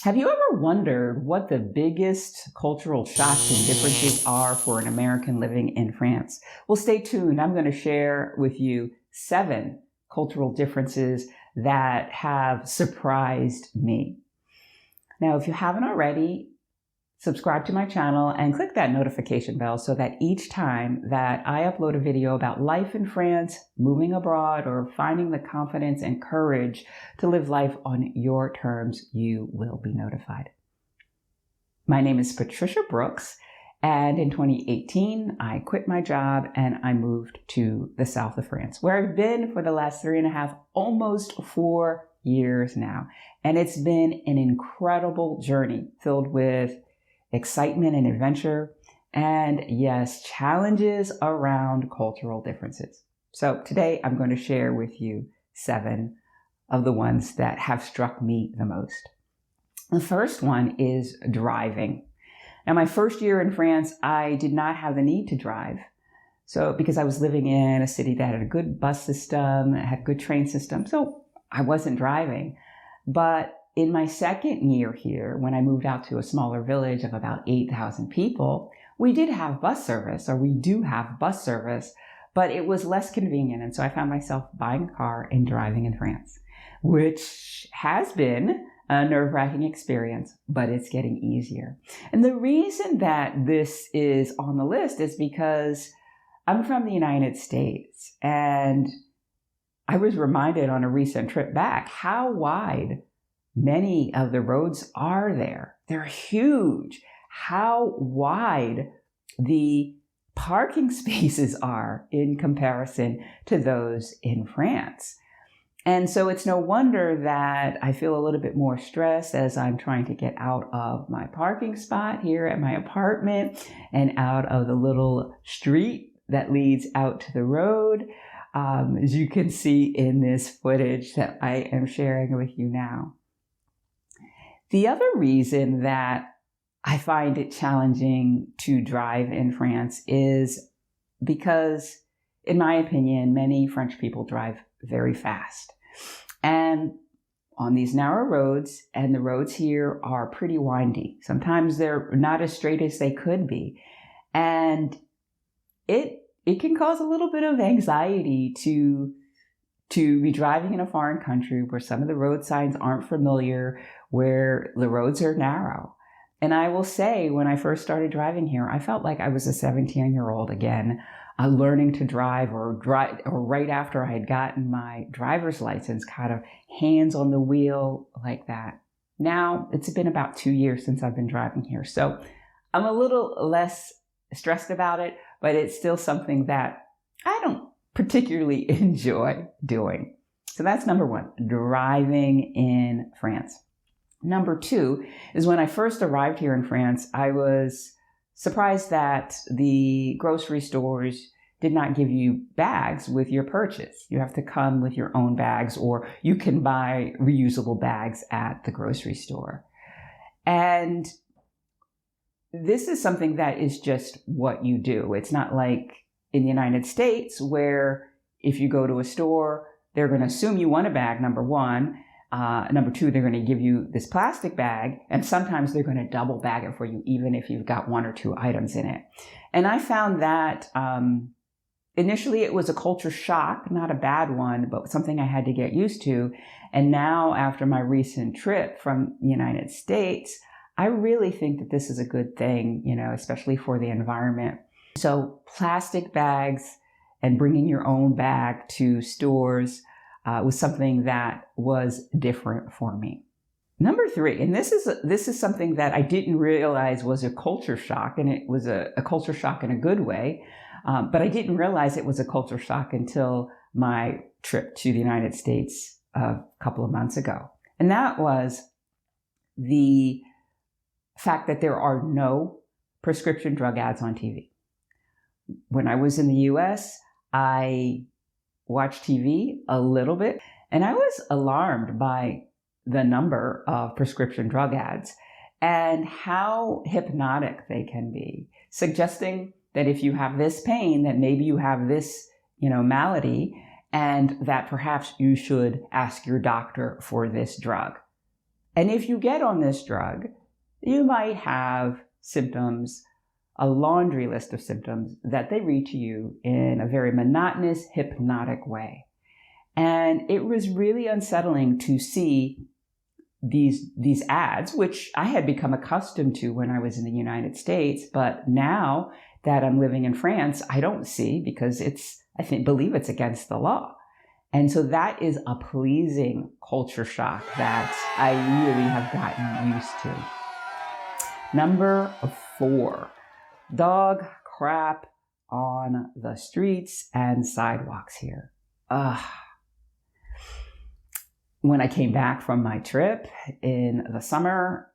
Have you ever wondered what the biggest cultural shocks and differences are for an American living in France? Well, stay tuned. I'm going to share with you 7 cultural differences that have surprised me. Now, if you haven't already, subscribe to my channel and click that notification bell so that each time that I upload a video about life in France, moving abroad, or finding the confidence and courage to live life on your terms, you will be notified. My name is Patricia Brooks, and in 2018, I quit my job and I moved to the south of France, where I've been for the last 3.5, almost 4 years now. And it's been an incredible journey filled with excitement and adventure, and yes, challenges around cultural differences. So today I'm going to share with you 7 of the ones that have struck me the most. The first one is driving. Now, my first year in France, I did not have the need to drive. So because I was living in a city that had a good bus system, had a good train system, so I wasn't driving. But in my second year here, when I moved out to a smaller village of about 8,000 people, we did have bus service, or we do have bus service, but it was less convenient. And so I found myself buying a car and driving in France, which has been a nerve-wracking experience, but it's getting easier. And the reason that this is on the list is because I'm from the United States, and I was reminded on a recent trip back how wide many of the roads are there. They're huge. How wide the parking spaces are in comparison to those in France. And so it's no wonder that I feel a little bit more stressed as I'm trying to get out of my parking spot here at my apartment and out of the little street that leads out to the road, as you can see in this footage that I am sharing with you now. The other reason that I find it challenging to drive in France is because, in my opinion, many French people drive very fast. And on these narrow roads, and the roads here are pretty windy. Sometimes they're not as straight as they could be. And it can cause a little bit of anxiety to be driving in a foreign country where some of the road signs aren't familiar, where the roads are narrow. And I will say, when I first started driving here, I felt like I was a 17-year-old again, learning to drive, or right after I had gotten my driver's license, kind of hands on the wheel like that. Now, it's been about 2 years since I've been driving here, so I'm a little less stressed about it, but it's still something that I don't particularly enjoy doing. So that's number 1, driving in France. Number 2 is when I first arrived here in France, I was surprised that the grocery stores did not give you bags with your purchase. You have to come with your own bags, or you can buy reusable bags at the grocery store. And this is something that is just what you do. It's not like in the United States, where if you go to a store, they're going to assume you want a bag, number 1. Number 2, they're going to give you this plastic bag, and sometimes they're going to double bag it for you, even if you've got 1 or 2 items in it. And I found that initially it was a culture shock, not a bad one, but something I had to get used to. And now, after my recent trip from the United States, I really think that this is a good thing, especially for the environment. So plastic bags and bringing your own bag to stores was something that was different for me. Number 3, and this is something that I didn't realize was a culture shock, and it was a culture shock in a good way, but I didn't realize it was a culture shock until my trip to the United States a couple of months ago. And that was the fact that there are no prescription drug ads on TV. When I was in the US, I watched TV a little bit, and I was alarmed by the number of prescription drug ads and how hypnotic they can be, suggesting that if you have this pain, that maybe you have this, malady, and that perhaps you should ask your doctor for this drug. And if you get on this drug, you might have symptoms, a laundry list of symptoms that they read to you in a very monotonous, hypnotic way. And it was really unsettling to see these ads, which I had become accustomed to when I was in the United States, but now that I'm living in France, I don't see, because believe it's against the law. And so that is a pleasing culture shock that I really have gotten used to. Number 4, dog crap on the streets and sidewalks here. When I came back from my trip in the summer,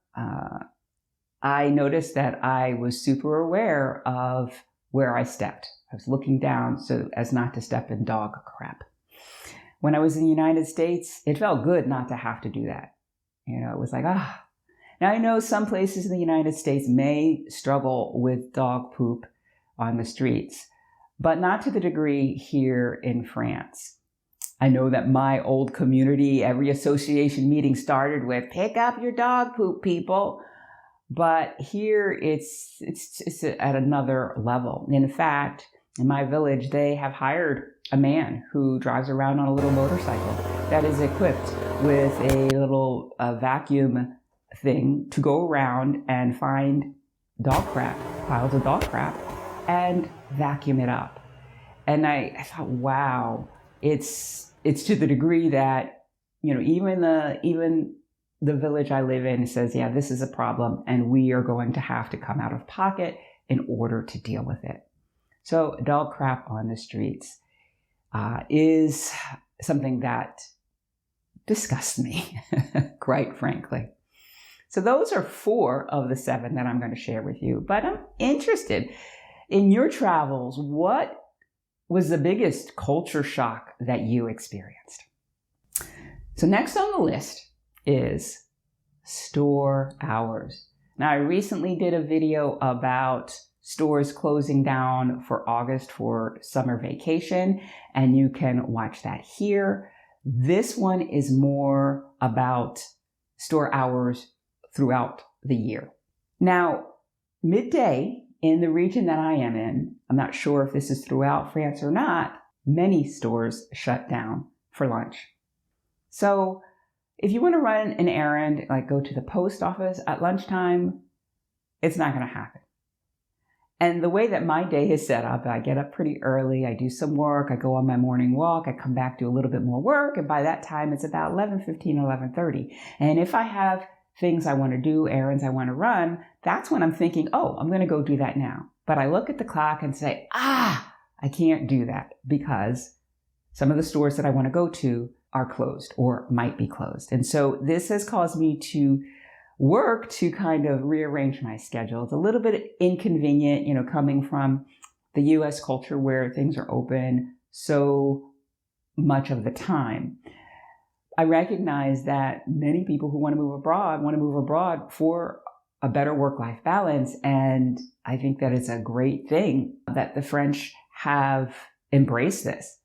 I noticed that I was super aware of where I stepped. I was looking down so as not to step in dog crap. When I was in the United States, it felt good not to have to do that. It was like, Now I know some places in the United States may struggle with dog poop on the streets, but not to the degree here in France. I know that my old community, every association meeting started with, pick up your dog poop, people. But here it's at another level. In fact, in my village, they have hired a man who drives around on a little motorcycle that is equipped with a little vacuum thing to go around and find dog crap, piles of dog crap, and vacuum it up. And I thought, wow, it's to the degree that, even the village I live in says, yeah, this is a problem, and we are going to have to come out of pocket in order to deal with it. So dog crap on the streets is something that disgusts me, quite frankly. So those are 4 of the 7 that I'm going to share with you. But I'm interested in your travels. What was the biggest culture shock that you experienced? So next on the list is store hours. Now, I recently did a video about stores closing down for August for summer vacation, and you can watch that here. This one is more about store hours throughout the year. Now, midday in the region that I am in, I'm not sure if this is throughout France or not, many stores shut down for lunch. So if you want to run an errand, like go to the post office at lunchtime, it's not going to happen. And the way that my day is set up, I get up pretty early, I do some work, I go on my morning walk, I come back, do a little bit more work, and by that time it's about 11:15, 11:30. And if I have things I want to do, errands I want to run, that's when I'm thinking, I'm going to go do that now. But I look at the clock and say, I can't do that because some of the stores that I want to go to are closed or might be closed. And so this has caused me to work to kind of rearrange my schedule. It's a little bit inconvenient, coming from the US culture where things are open so much of the time. I recognize that many people who want to move abroad for a better work-life balance. And I think that it's a great thing that the French have embraced this.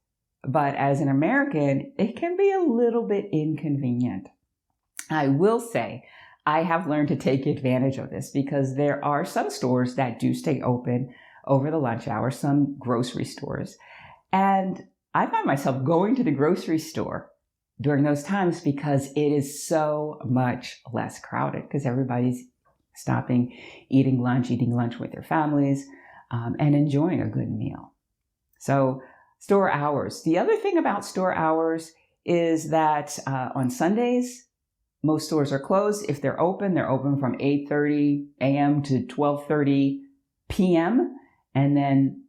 But as an American, it can be a little bit inconvenient. I will say, I have learned to take advantage of this because there are some stores that do stay open over the lunch hour, some grocery stores. And I find myself going to the grocery store during those times because it is so much less crowded because everybody's stopping, eating lunch with their families, and enjoying a good meal. So store hours. The other thing about store hours is that on Sundays, most stores are closed. If they're open from 8:30 a.m. to 12:30 p.m. and then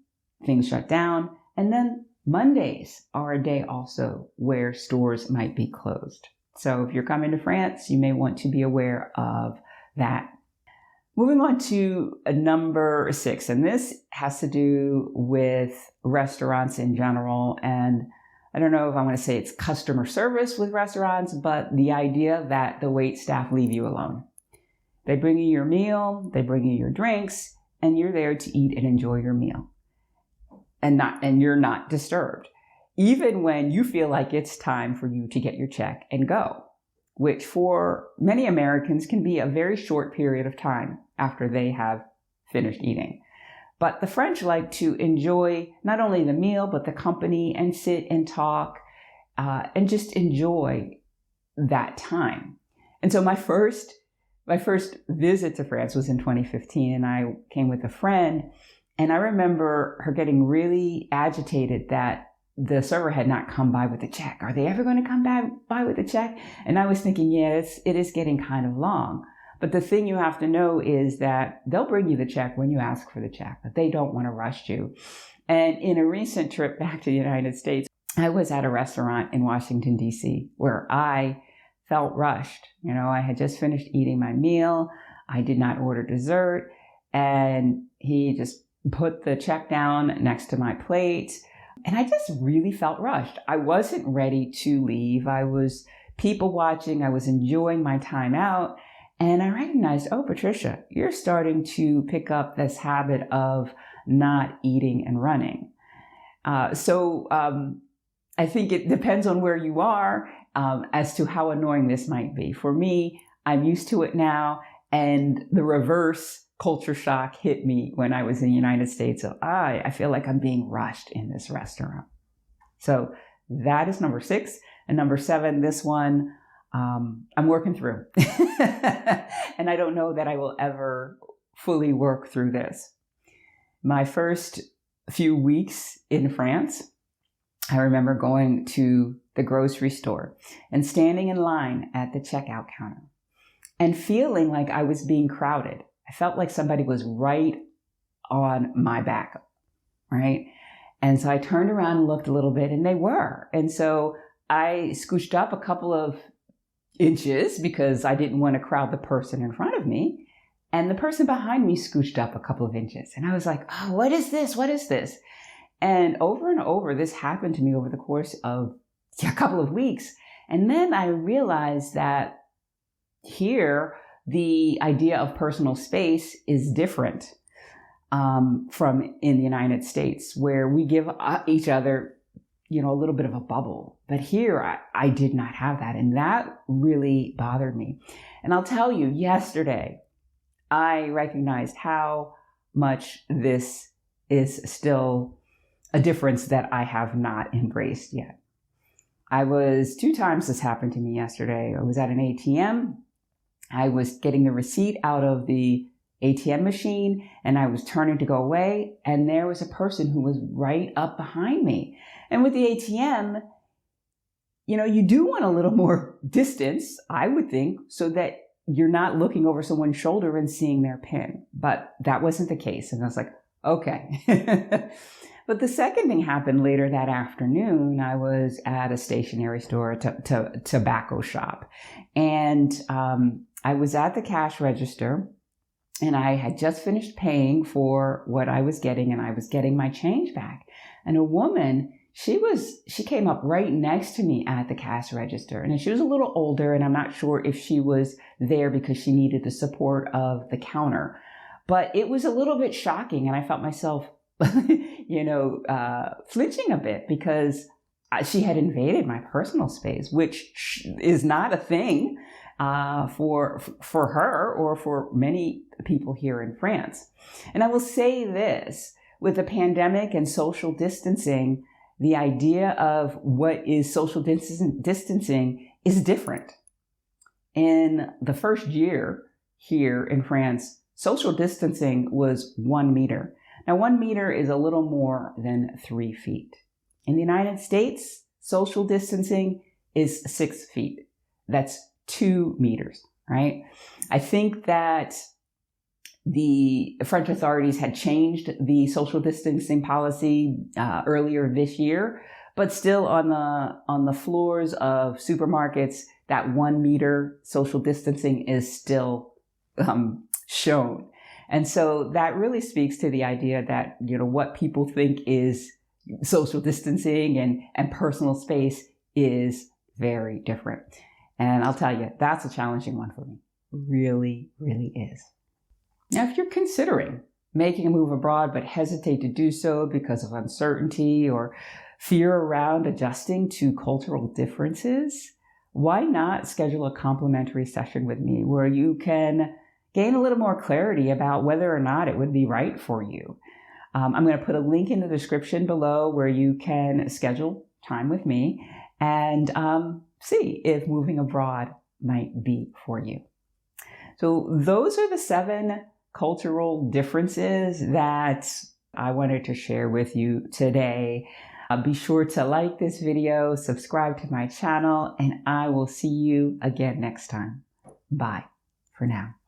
things shut down. And then Mondays are a day also where stores might be closed. So if you're coming to France, you may want to be aware of that. Moving on to number 6, and this has to do with restaurants in general. And I don't know if I want to say it's customer service with restaurants, but the idea that the wait staff leave you alone. They bring you your meal, they bring you your drinks, and you're there to eat and enjoy your meal. And you're not disturbed, even when you feel like it's time for you to get your check and go. which for many Americans can be a very short period of time after they have finished eating. But the French like to enjoy not only the meal, but the company and sit and talk and just enjoy that time. And so my first visit to France was in 2015, and I came with a friend, and I remember her getting really agitated that the server had not come by with a check. Are they ever going to come by with a check? And I was thinking, yeah, it is getting kind of long. But the thing you have to know is that they'll bring you the check when you ask for the check, but they don't want to rush you. And in a recent trip back to the United States, I was at a restaurant in Washington, D.C., where I felt rushed. You know, I had just finished eating my meal. I did not order dessert. And he just put the check down next to my plate. And I just really felt rushed. I wasn't ready to leave. I was people watching. I was enjoying my time out. And I recognized, oh, Patricia, you're starting to pick up this habit of not eating and running. So I think it depends on where you are as to how annoying this might be. For me, I'm used to it now. And the reverse culture shock hit me when I was in the United States. So I feel like I'm being rushed in this restaurant. So that is number 6. And number 7, this one, I'm working through. And I don't know that I will ever fully work through this. My first few weeks in France, I remember going to the grocery store and standing in line at the checkout counter and feeling like I was being crowded. I felt like somebody was right on my back, right? And so I turned around and looked a little bit, and they were. And so I scooched up a couple of inches because I didn't want to crowd the person in front of me. And the person behind me scooched up a couple of inches. And I was like, oh, what is this? What is this? And over, this happened to me over the course of a couple of weeks. And then I realized that here, the idea of personal space is different from in the United States, where we give each other, a little bit of a bubble. But here, I did not have that. And that really bothered me. And I'll tell you, yesterday, I recognized how much this is still a difference that I have not embraced yet. 2 times this happened to me yesterday. I was at an ATM. I was getting the receipt out of the ATM machine, and I was turning to go away, and there was a person who was right up behind me. And with the ATM, you do want a little more distance, I would think, so that you're not looking over someone's shoulder and seeing their PIN. But that wasn't the case. And I was like, okay. But the second thing happened later that afternoon. I was at a stationery store, tobacco shop. And I was at the cash register, and I had just finished paying for what I was getting, and I was getting my change back. And a woman, she came up right next to me at the cash register. And she was a little older, and I'm not sure if she was there because she needed the support of the counter. But it was a little bit shocking, and I felt myself, flinching a bit because she had invaded my personal space, which is not a thing for her or for many people here in France. And I will say this, with the pandemic and social distancing, the idea of what is social distancing is different. In the first year here in France, social distancing was 1 meter. Now, 1 meter is a little more than 3 feet. In the United States, social distancing is 6 feet. That's 2 meters, right? I think that the French authorities had changed the social distancing policy earlier this year, but still on the floors of supermarkets, that 1 meter social distancing is still shown. And so that really speaks to the idea that, what people think is social distancing and personal space is very different. And I'll tell you, that's a challenging one for me. Really, really is. Now, if you're considering making a move abroad but hesitate to do so because of uncertainty or fear around adjusting to cultural differences, why not schedule a complimentary session with me where you can gain a little more clarity about whether or not it would be right for you? I'm going to put a link in the description below where you can schedule time with me and see if moving abroad might be for you. So those are the 7 cultural differences that I wanted to share with you today. Be sure to like this video, subscribe to my channel, and I will see you again next time. Bye for now.